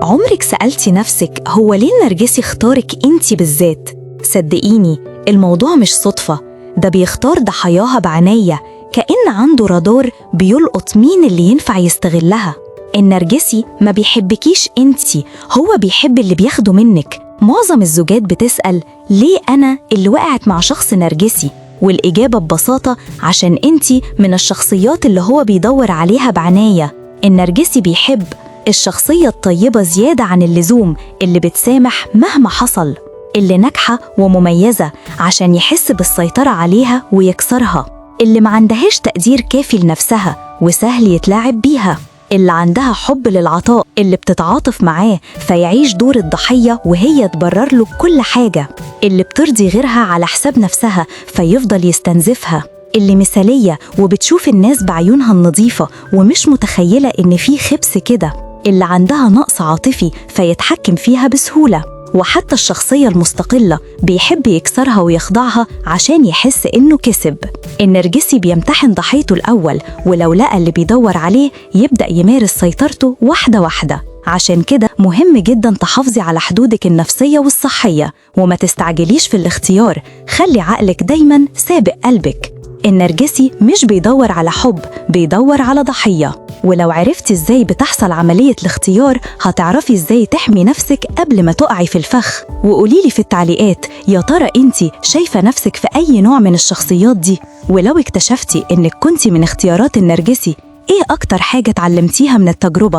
عمرك سألتي نفسك هو ليه النرجسي اختارك انتي بالذات؟ صدقيني الموضوع مش صدفة، ده بيختار ضحاياها بعناية كأن عنده رادار بيلقط مين اللي ينفع يستغلها. النرجسي ما بيحبكيش انتي، هو بيحب اللي بياخده منك. معظم الزوجات بتسأل ليه أنا اللي وقعت مع شخص نرجسي؟ والإجابة ببساطة عشان انتي من الشخصيات اللي هو بيدور عليها بعناية. النرجسي بيحب الشخصية الطيبة زيادة عن اللزوم، اللي بتسامح مهما حصل، اللي ناجحة ومميزة عشان يحس بالسيطرة عليها ويكسرها، اللي ما عندهاش تقدير كافي لنفسها وسهل يتلاعب بيها، اللي عندها حب للعطاء، اللي بتتعاطف معاه فيعيش دور الضحية وهي تبرر له كل حاجة، اللي بترضي غيرها على حساب نفسها فيفضل يستنزفها، اللي مثالية وبتشوف الناس بعيونها النظيفة ومش متخيلة إن في خبث كده، اللي عندها نقص عاطفي فيتحكم فيها بسهولة. وحتى الشخصية المستقلة بيحب يكسرها ويخضعها عشان يحس إنه كسب. النرجسي بيمتحن ضحيته الأول، ولو لقى اللي بيدور عليه يبدأ يمارس سيطرته واحدة واحدة. عشان كده مهم جدا تحافظي على حدودك النفسية والصحية، وما تستعجليش في الاختيار، خلي عقلك دايما سابق قلبك. النرجسي مش بيدور على حب، بيدور على ضحية. ولو عرفتي ازاي بتحصل عملية الاختيار هتعرفي ازاي تحمي نفسك قبل ما تقعي في الفخ. وقوليلي في التعليقات يا ترى انتي شايفة نفسك في اي نوع من الشخصيات دي؟ ولو اكتشفتي انك كنتي من اختيارات النرجسي، ايه اكتر حاجة اتعلمتيها من التجربة؟